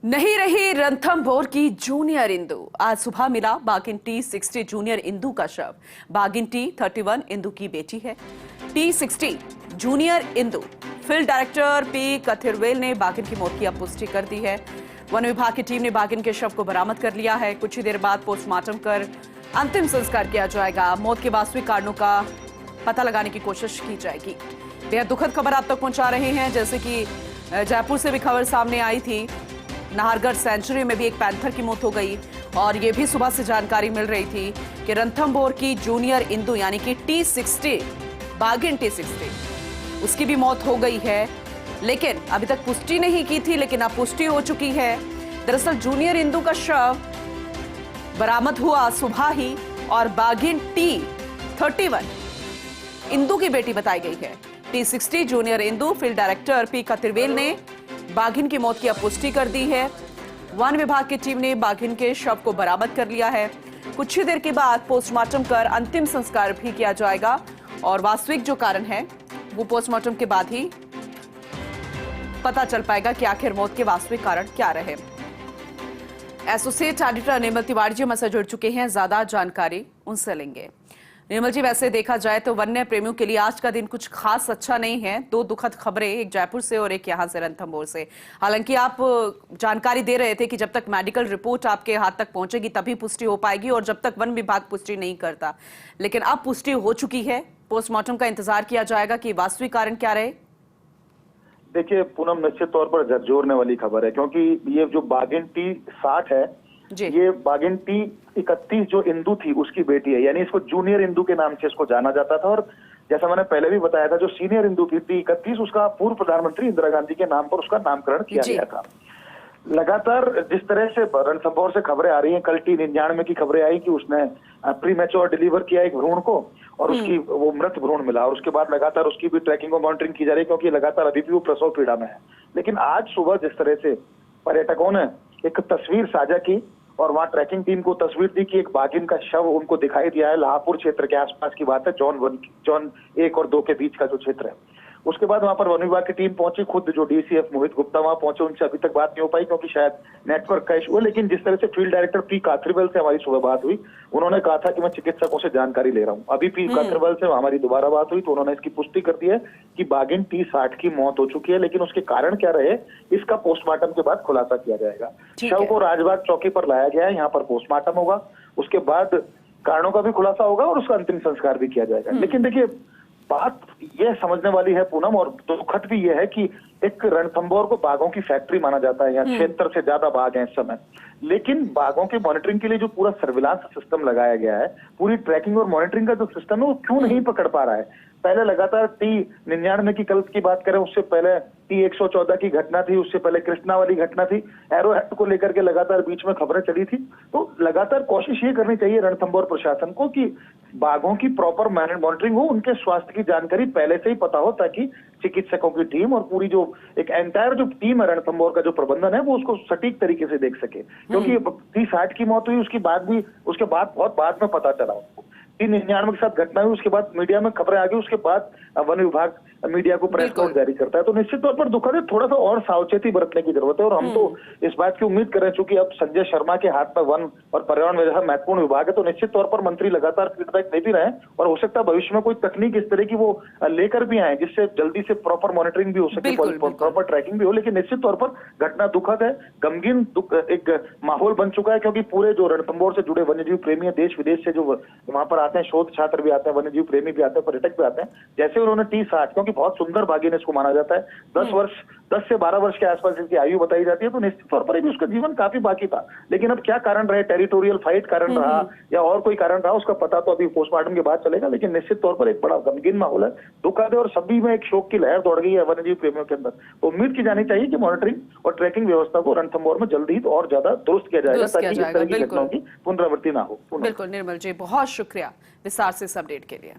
नहीं रही रणथंभौर की जूनियर इंदु। आज सुबह मिला बाघिन T60 जूनियर इंदु का शव। बाघिन T31 इंदु की बेटी है। T60 junior Indu. Field director P Kathirvel ने बाघिन की मौत की अब पुष्टि कर दी है। वन विभाग की टीम ने बाघिन के शव को बरामद कर लिया है। कुछ ही देर बाद पोस्टमार्टम कर अंतिम संस्कार किया जाएगा। मौत के वास्तविक कारणों का पता लगाने की कोशिश की जाएगी। बेहद दुखद खबर आप तक पहुंचा रहे हैं। जैसे कि जयपुर से भी खबर सामने आई थी, नाहरगढ़ सेंचुरी में भी एक पैंथर की मौत हो गई और ये भी सुबह से जानकारी मिल रही थी कि रणथंभौर की जूनियर इंदु यानी कि T60 बाघिन T60 उसकी भी मौत हो गई है। लेकिन अभी तक पुष्टि नहीं की थी, लेकिन अब पुष्टि हो चुकी है। दरअसल जूनियर इंदु का शव बरामद हुआ सुबह ही और बाघिन T31 इंदु की बेटी बताई गई है। T60 junior Indu. Field director P Kathirvel ने बाघिन की मौत की अब पुष्टि कर दी है। वन विभाग की टीम ने बाघिन के शव को बरामद कर लिया है। कुछ ही देर के बाद पोस्टमार्टम कर अंतिम संस्कार भी किया जाएगा और वास्तविक जो कारण है वो पोस्टमार्टम के बाद ही पता चल पाएगा कि आखिर मौत के वास्तविक कारण क्या रहे। एसोसिएट एडिटर निर्मल तिवारी जी हमसे जुड़ चुके हैं, ज्यादा जानकारी उनसे लेंगे। निर्मल जी, वैसे देखा जाए तो वन्य प्रेमियों के लिए आज का दिन कुछ खास अच्छा नहीं है। दो दुखद खबरें, एक जयपुर से और एक यहां से रणथंभौर से। हालांकि आप जानकारी दे रहे थे कि जब तक मेडिकल रिपोर्ट आपके हाथ तक पहुंचेगी तभी पुष्टि हो पाएगी और जब तक वन विभाग पुष्टि नहीं करता, लेकिन अब पुष्टि हो चुकी है। पोस्टमार्टम का इंतजार किया जाएगा कि वास्तविक कारण क्या रहे। देखिए पूनम, निश्चित तौर पर झकझोरने वाली खबर है, क्योंकि ये जो बाघिन T60 है ये बाघिन T31 जो इंदु थी उसकी बेटी है, यानी इसको जूनियर इंदु के नाम से इसको जाना जाता था। और जैसा मैंने पहले भी बताया था, जो सीनियर इंदु थी T31 उसका पूर्व प्रधानमंत्री इंदिरा गांधी के नाम पर उसका नामकरण किया गया था। लगातार जिस तरह से रणथंभौर से खबरें आ रही हैं, कल T99 की खबरें आई कि उसने प्री मैच्योर डिलीवर किया एक भ्रूण को और उसकी वो मृत भ्रूण मिला और उसके बाद लगातार उसकी भी ट्रैकिंग और मॉनिटरिंग की जा रही है, क्योंकि लगातार अभी भी वो प्रसव पीड़ा में है। लेकिन आज सुबह जिस तरह से पर्यटकों ने एक तस्वीर साझा की और वहां ट्रैकिंग टीम को तस्वीर दी कि एक बाघिन का शव उनको दिखाई दिया है। लाहपुर क्षेत्र के आसपास की बात है, जोन 1 और 2 के बीच का जो क्षेत्र है। उसके बाद वहां पर वन विभाग की टीम पहुंची, खुद जो DCF मोहित गुप्ता वहां पहुंचे। उनसे अभी तक बात नहीं हो पाई क्योंकि शायद नेटवर्क का इशू है। लेकिन जिस तरह से फील्ड डायरेक्टर पी कथिरवेल से हमारी सुबह बात हुई, उन्होंने कहा था कि मैं चिकित्सकों से जानकारी ले रहा हूं। अभी पी कथिरवेल से हमारी दोबारा बात हुई तो उन्होंने इसकी पुष्टि कर दी है कि बाघिन T60 की मौत हो चुकी है, लेकिन उसके कारण क्या रहे इसका पोस्टमार्टम के बाद खुलासा किया जाएगा। शव को राजबाग चौकी पर लाया गया है, यहाँ पर पोस्टमार्टम होगा, उसके बाद कारणों का भी खुलासा होगा और उसका अंतिम संस्कार भी किया जाएगा। लेकिन देखिए बात यह समझने वाली है पूनम, और दुखद भी यह है कि एक रणथंभौर को बाघों की फैक्ट्री माना जाता है। यहाँ 76 से ज्यादा बाघ हैं इस समय, लेकिन बाघों की मॉनिटरिंग के लिए जो पूरा सर्विलांस सिस्टम लगाया गया है, पूरी ट्रैकिंग और मॉनिटरिंग का जो सिस्टम है वो क्यों नहीं पकड़ पा रहा है। पहले लगातार T99 की कल की बात करें, उससे पहले T114 की घटना थी, उससे पहले कृष्णा वाली घटना थी, एरो एक्ट को लेकर के लगातार बीच में खबरें चली थी। तो लगातार कोशिश ये करनी चाहिए रणथंभौर प्रशासन को कि बाघों की प्रॉपर मॉनिटरिंग हो, उनके स्वास्थ्य की जानकारी पहले से ही पता हो, ताकि चिकित्सकों की टीम और पूरी जो एक एंटायर जो टीम है रणथंभौर का जो प्रबंधन है वो उसको सटीक तरीके से देख सके। क्योंकि T60 की मौत हुई उसके बाद बहुत बाद में पता चला उसको। T99 के साथ घटना हुई, उसके बाद मीडिया में खबरें आ गई, उसके बाद वन विभाग मीडिया को प्रेस नोट जारी करता है। तो निश्चित तौर पर दुखद है, थोड़ा सा और सावचेती बरतने की जरूरत है। और हम तो इस बात की उम्मीद कर रहे हैं, चूंकि अब संजय शर्मा के हाथ में वन और पर्यावरण जैसा महत्वपूर्ण विभाग है, तो निश्चित तौर पर मंत्री लगातार फीडबैक दे भी रहे हैं और हो सकता है भविष्य में कोई तकनीक इस तरह की वो लेकर भी आए जिससे जल्दी से प्रॉपर मॉनिटरिंग भी हो सके, प्रॉपर ट्रैकिंग भी हो। लेकिन निश्चित तौर पर घटना दुखद है, गमगीन एक माहौल बन चुका है, क्योंकि पूरे जो रणथंभौर से जुड़े वन्यजीव प्रेमी है, देश विदेश से जो वहां पर आते हैं, शोध छात्र भी आते हैं, वन्यजीव प्रेमी भी आते हैं, पर्यटक भी आते हैं। जैसे उन्होंने T60, क्योंकि बहुत सुंदर बाघिन इसको माना जाता है, 10 से 12 वर्ष के आसपास इसकी आयु बताई जाती है, तो निश्चित तौर पर भी उसका जीवन काफी बाकी था। लेकिन अब क्या कारण रहे, टेरिटोरियल फाइट कारण रहा या और कोई कारण रहा, उसका पता तो अभी पोस्टमार्टम के बाद चलेगा। लेकिन निश्चित तौर पर एक बड़ा गमगीन माहौल है, दुखद है और सभी में एक शोक की लहर दौड़ गई है वन्यजीव प्रेमियों के अंदर। तो उम्मीद की जानी चाहिए कि मॉनिटरिंग और ट्रैकिंग व्यवस्था को रणथंभौर में जल्दी ही और ज्यादा दुरुस्त किया जाएगा, ताकि इस तरह की घटनाओं की पुनरावृत्ति ना हो। बिल्कुल निर्मल जी, बहुत शुक्रिया विस्तार से इस अपडेट के लिए।